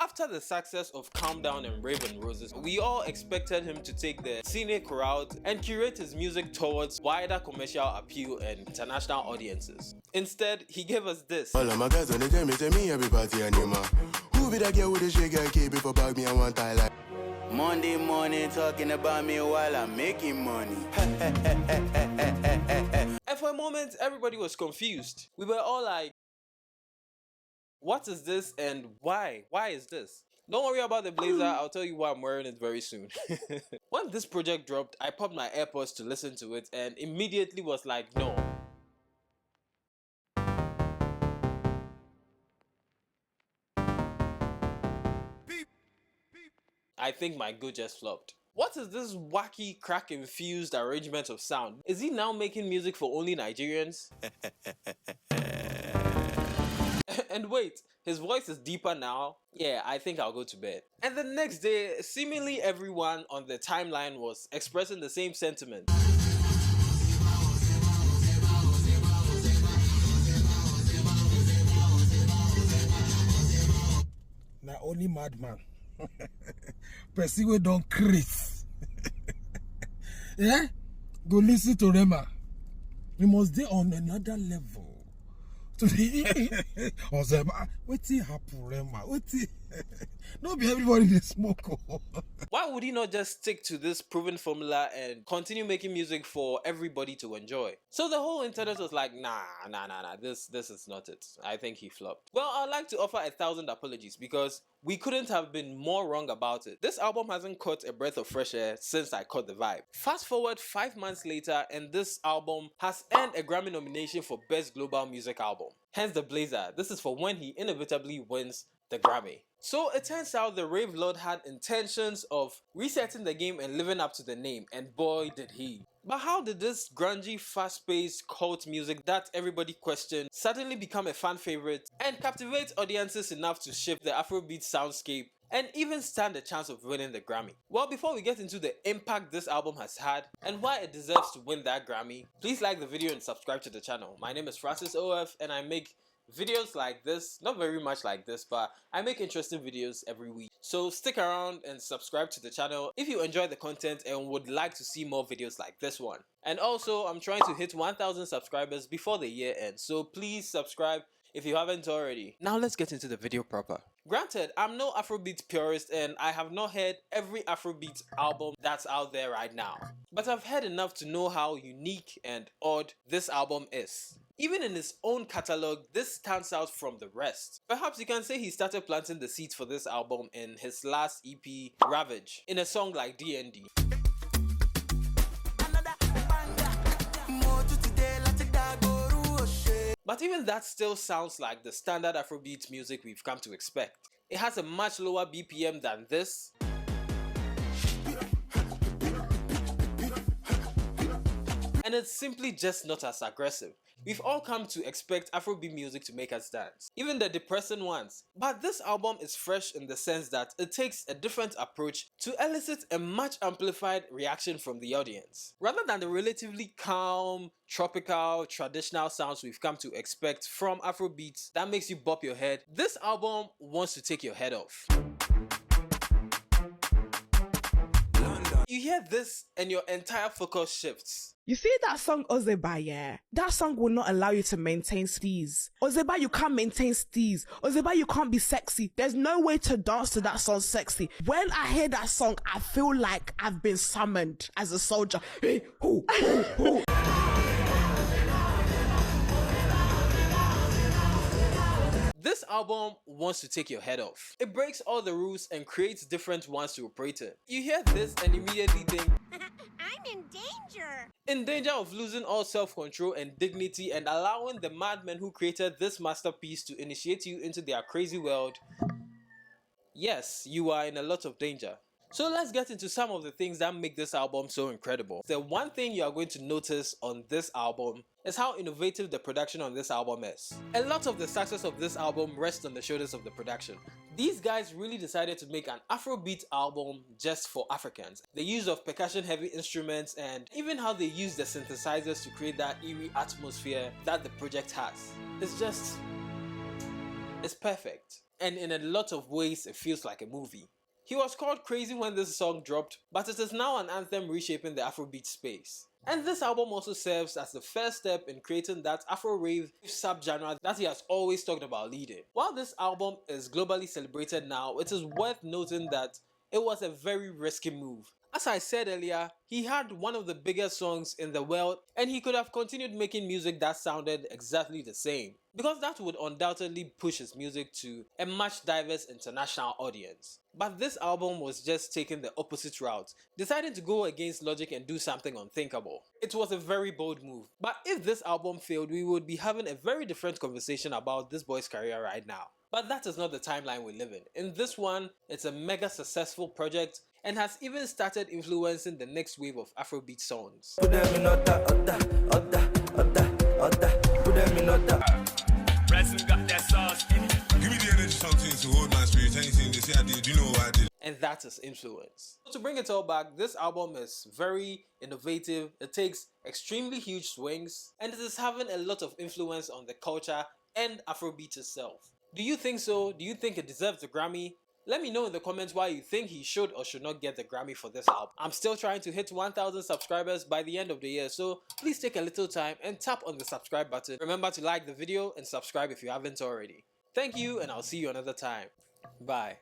After the success of Calm Down and Rave Roses, we all expected him to take the scenic route and curate his music towards wider commercial appeal and international audiences. Instead, he gave us this. All of my guys on the tell me everybody anymore. Who be that girl with the shake guy keep before bag me and one tie like Monday morning talking about me while I'm making money. And for a moment, everybody was confused. We were all like, what is this and why? Why is this? Don't worry about the blazer, I'll tell you why I'm wearing it very soon. When this project dropped, I popped my AirPods to listen to it and immediately was like, no. I think my go just flopped. What is this wacky, crack-infused arrangement of sound? Is he now making music for only Nigerians? And wait, his voice is deeper now? Yeah, I think I'll go to bed. And the next day, seemingly everyone on the timeline was expressing the same sentiment. Now only madman. Person we don't crease. Yeah? Go listen to Rema. You must be on another level. Ozema, wetin happen, Rema? Wetin? No be everybody dey smoke. Why would he not just stick to this proven formula and continue making music for everybody to enjoy? So the whole internet was like, nah, this is not it. I think he flopped. Well, I'd like to offer 1,000 apologies because we couldn't have been more wrong about it. This album hasn't caught a breath of fresh air since I caught the vibe. Fast forward 5 months later and this album has earned a Grammy nomination for Best Global Music Album. Hence the blazer. This is for when he inevitably wins the Grammy. So it turns out the Rave Lorde had intentions of resetting the game and living up to the name, and boy did he. But how did this grungy, fast-paced cult music that everybody questioned suddenly become a fan favorite and captivate audiences enough to shift the Afrobeat soundscape and even stand a chance of winning the Grammy? Well, before we get into the impact this album has had and why it deserves to win that Grammy, please like the video and subscribe to the channel. My name is Francis OF and I make videos like this, not very much like this, but I make interesting videos every week. So stick around and subscribe to the channel if you enjoy the content and would like to see more videos like this one. And also, I'm trying to hit 1,000 subscribers before the year ends, so please subscribe if you haven't already. Now let's get into the video proper. Granted, I'm no Afrobeat purist and I have not heard every Afrobeat album that's out there right now. But I've heard enough to know how unique and odd this album is. Even in his own catalogue, this stands out from the rest. Perhaps you can say he started planting the seeds for this album in his last EP, Ravage, in a song like D&D. But even that still sounds like the standard Afrobeat music we've come to expect. It has a much lower BPM than this, and it's simply just not as aggressive. We've all come to expect Afrobeat music to make us dance, even the depressing ones. But this album is fresh in the sense that it takes a different approach to elicit a much amplified reaction from the audience. Rather than the relatively calm, tropical, traditional sounds we've come to expect from Afrobeats that makes you bop your head, this album wants to take your head off. You hear this and your entire focus shifts. You see that song Ozeba, yeah? That song will not allow you to maintain steez. Ozeba, you can't maintain steez. Ozeba, you can't be sexy. There's no way to dance to that song sexy. When I hear that song, I feel like I've been summoned as a soldier. Hey, hoo, hoo, hoo. This album wants to take your head off. It breaks all the rules and creates different ones to operate in. You hear this and immediately think, I'm in danger. In danger of losing all self-control and dignity and allowing the madmen who created this masterpiece to initiate you into their crazy world. Yes, you are in a lot of danger. So let's get into some of the things that make this album so incredible. The one thing you are going to notice on this album is how innovative the production on this album is. A lot of the success of this album rests on the shoulders of the production. These guys really decided to make an Afrobeat album just for Africans. The use of percussion heavy instruments and even how they use the synthesizers to create that eerie atmosphere that the project has. It's perfect. and in a lot of ways it feels like a movie. He was called crazy when this song dropped, but it is now an anthem reshaping the Afrobeat space. And this album also serves as the first step in creating that Afro-rave subgenre that he has always talked about leading. While this album is globally celebrated now, it is worth noting that it was a very risky move. As I said earlier, he had one of the biggest songs in the world and he could have continued making music that sounded exactly the same, because that would undoubtedly push his music to a much diverse international audience. But this album was just taking the opposite route, deciding to go against logic and do something unthinkable. It was a very bold move, but if this album failed, we would be having a very different conversation about this boy's career right now. But that is not the timeline we live in. In this one, it's a mega successful project and has even started influencing the next wave of Afrobeat songs. Give me the energy something to hold my spirit. Anything they say I did, you know what I did. And that is influence. So to bring it all back, this album is very innovative, it takes extremely huge swings, and it is having a lot of influence on the culture and Afrobeat itself. Do you think so? Do you think it deserves the Grammy? Let me know in the comments why you think he should or should not get the Grammy for this album. I'm still trying to hit 1,000 subscribers by the end of the year, so please take a little time and tap on the subscribe button. Remember to like the video and subscribe if you haven't already. Thank you, and I'll see you another time. Bye.